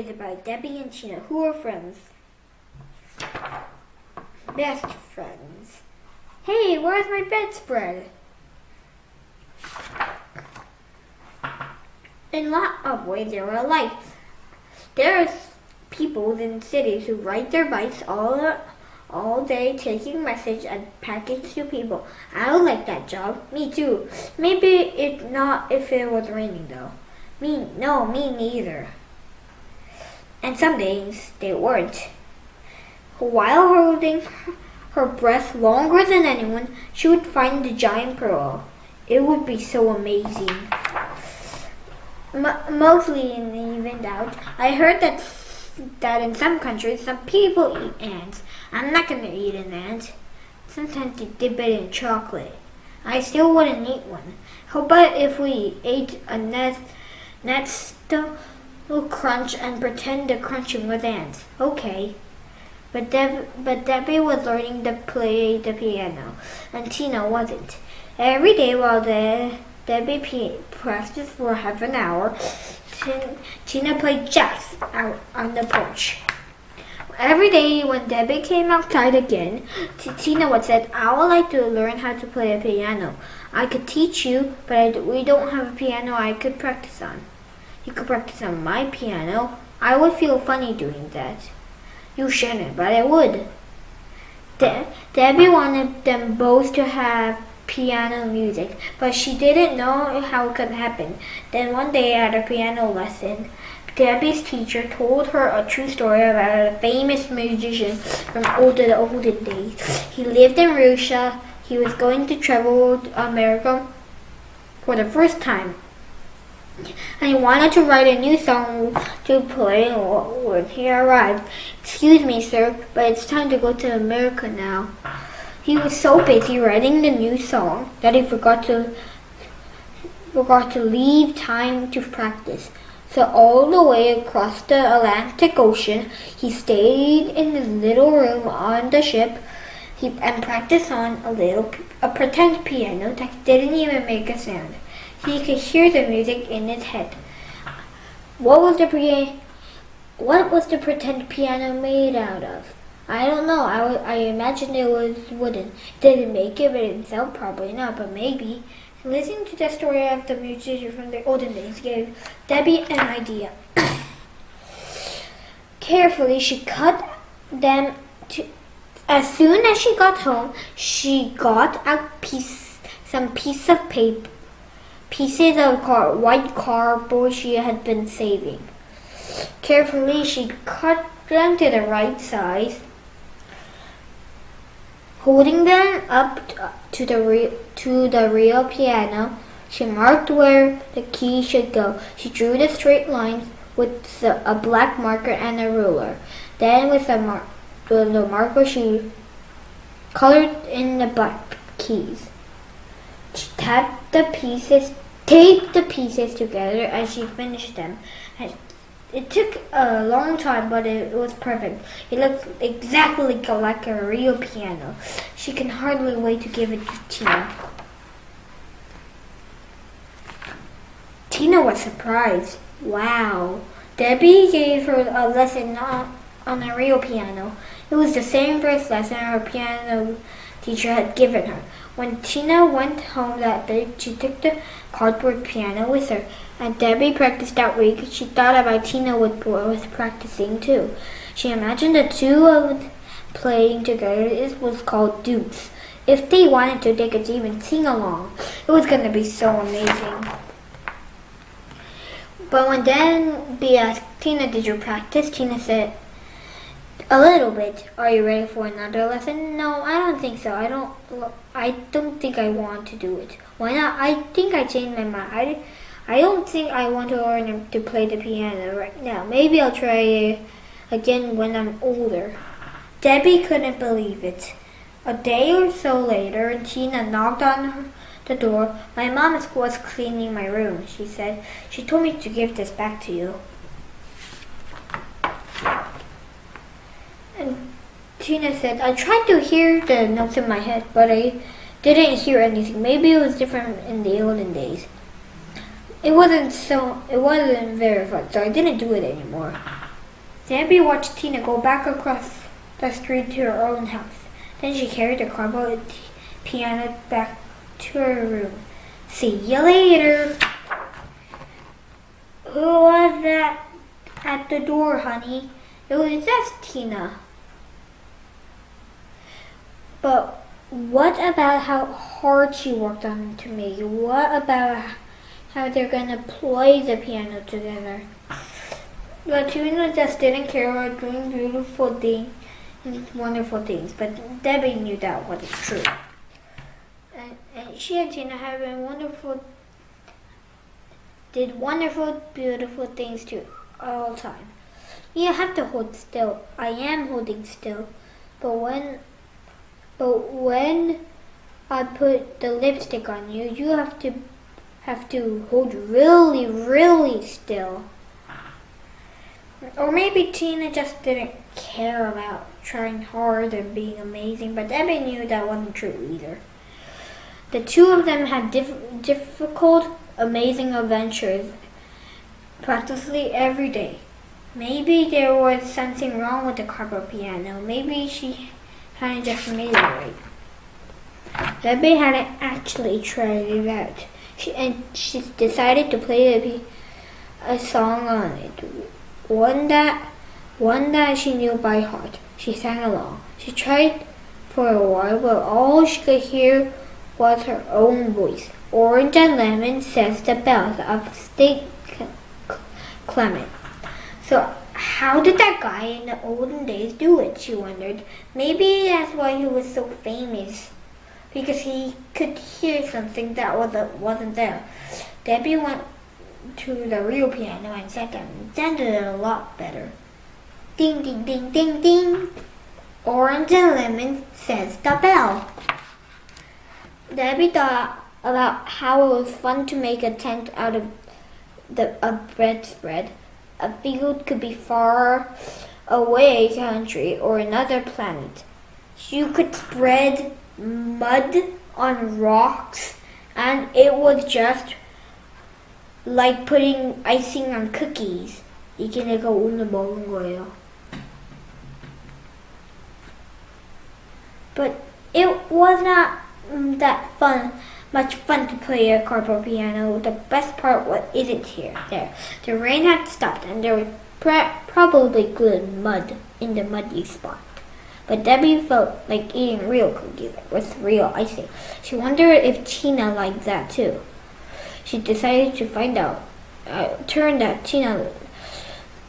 created by Debbie and Tina, who are friends. Best friends. Hey, where's my bedspread? In a lot of ways, they are alike. There's people in cities who ride their bikes all day, taking message and package to people. I would like that job. Me too. Maybe it not if it was raining though. Me neither. And some days they weren't. While holding her breath longer than anyone, she would find the giant pearl. It would be so amazing. Mostly in even doubt. I heard that in some countries, some people eat ants. I'm not going to eat an ant. Sometimes you dip it in chocolate. I still wouldn't eat one. How about if we ate a nestle crunch and pretend the crunching was ants? Okay. But Debbie was learning to play the piano, and Tina wasn't. Every day while Debbie practiced for half an hour, Tina played jacks out on the porch. Every day when Debbie came outside again, Tina would say, I would like to learn how to play a piano. I could teach you, but we don't have a piano I could practice on. You could practice on my piano. I would feel funny doing that. You shouldn't, but I would. Debbie wanted them both to have piano music, but she didn't know how it could happen. Then one day at a piano lesson, Debbie's teacher told her a true story about a famous musician from the olden days. He lived in Russia. He was going to travel to America for the first time. And he wanted to write a new song to play when he arrived. Excuse me, sir, but it's time to go to America now. He was so busy writing the new song that he forgot to leave time to practice. So all the way across the Atlantic Ocean, he stayed in the little room on the ship and practiced on a pretend piano that didn't even make a sound. He could hear the music in his head. What was the pretend piano made out of? I don't know. I imagined it was wooden. Didn't make it by itself, probably not, but maybe. Listening to the story of the musician from the olden days gave Debbie an idea. Carefully, she cut them to. As soon as she got home, she got out some pieces of paper. Pieces of white cardboard she had been saving. Carefully, she cut them to the right size, holding them up to the real piano. She marked where the key should go. She drew the straight lines with a black marker and a ruler. Then, with the marker, she colored in the black keys. She taped the pieces together as she finished them. It took a long time, but it was perfect. It looked exactly like a real piano. She can hardly wait to give it to Tina. Tina was surprised. Wow. Debbie gave her a lesson on a real piano. It was the same first lesson her piano teacher had given her. When Tina went home that day, she took the cardboard piano with her. And Debbie practiced that week. She thought about Tina was practicing too. She imagined the two of playing together. It was called Dukes. If they wanted to, they could even sing along. It was going to be so amazing. But when Debbie asked Tina, did you practice? Tina said, a little bit. Are you ready for another lesson? No, I don't think so. I don't think I want to do it. Why not? I think I changed my mind. I don't think I want to learn to play the piano right now. Maybe I'll try again when I'm older. Debbie couldn't believe it. A day or so later, Tina knocked on the door. My mom was cleaning my room, she said. She told me to give this back to you. And Tina said, I tried to hear the notes in my head, but I didn't hear anything. Maybe it was different in the olden days. It wasn't very fun, so I didn't do it anymore. Debbie watched Tina go back across the street to her own house. Then she carried the cardboard piano back to her room. See you later. Who was that at the door, honey? It was just Tina. But what about how hard she worked on it to make it? What about how they're gonna play the piano together? But Tina just didn't care about doing beautiful things and wonderful things. But Debbie knew that wasn't true. And she and Tina have been did wonderful, beautiful things too, all the time. You have to hold still. I am holding still. But when I put the lipstick on you, you have to hold really, really still. Or maybe Tina just didn't care about trying hard and being amazing, but Debbie knew that wasn't true either. The two of them had difficult, amazing adventures practically every day. Maybe there was something wrong with the cardboard piano. Maybe she hadn't just made it right. Debbie hadn't actually tried it out. She decided to play a song on it. One that she knew by heart. She sang along. She tried for a while, but all she could hear was her own voice. Orange and lemon, says the bells of St. Clement. So how did that guy in the olden days do it, she wondered. Maybe that's why he was so famous, because he could hear something that wasn't there. Debbie went to the real piano and sat down and sounded it a lot better. Ding, ding, ding, ding, ding. Orange and lemon, says the bell. Debbie thought about how it was fun to make a tent out of a bread spread. A field could be far away country or another planet. You could spread mud on rocks, and it was just like putting icing on cookies. 이게 내가 오늘 먹은 거예요. But it was not that much fun to play a cardboard piano. The best part isn't there. The rain had stopped, and there was probably good mud in the muddy spot. But Debbie felt like eating real cookies with real icing. She wondered if Tina liked that too. She decided to find out. Turned out Tina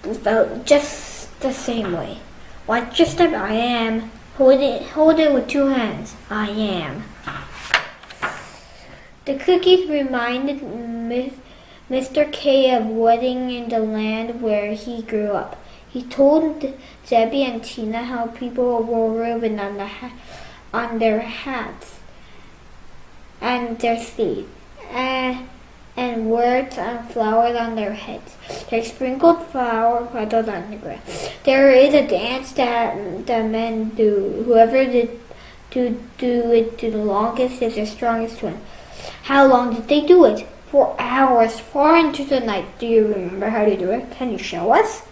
felt just the same way. Watch your step. I am. Hold it with two hands. I am. The cookies reminded Mr. K of wedding in the land where he grew up. He told Debbie and Tina how people wore ribbon on their hats and their sleeves, and words and flowers on their heads. They sprinkled flower petals on the ground. There is a dance that men do. Whoever do it the longest is the strongest one. How long did they do it? For hours, far into the night. Do you remember how to do it? Can you show us?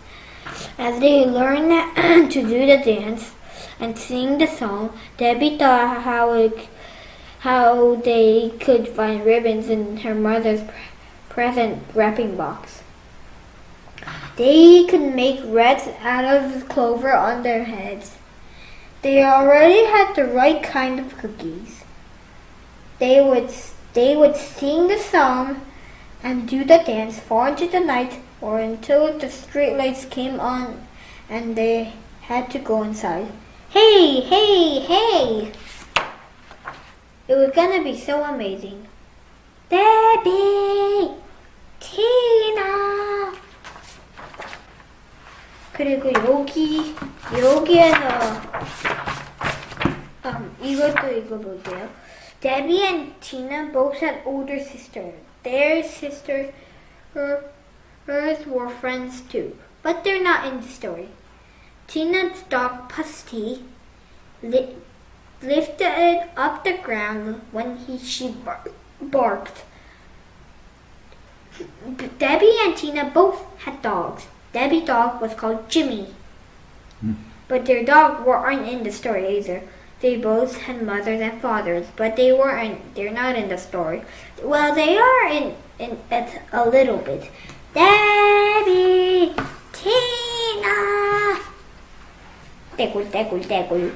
As they learned to do the dance and sing the song, Debbie thought how they could find ribbons in her mother's present wrapping box. They could make wreaths out of clover on their heads. They already had the right kind of cookies. They would sing the song and do the dance far into the night, or until the street lights came on and they had to go inside. Hey, hey, hey! It was gonna be so amazing. Debbie! Tina! 그리고 여기에서 이것도 읽어볼게요. Debbie and Tina both had older sisters. Their sisters were friends too, but they're not in the story. Tina's dog Pusty lifted up the ground when she barked. Debbie and Tina both had dogs. Debbie's dog was called Jimmy. but their dogs weren't in the story either. They both had mothers and fathers, but they're not in the story. Well, they are in it a little bit. Debbie, Tina, 떼굴.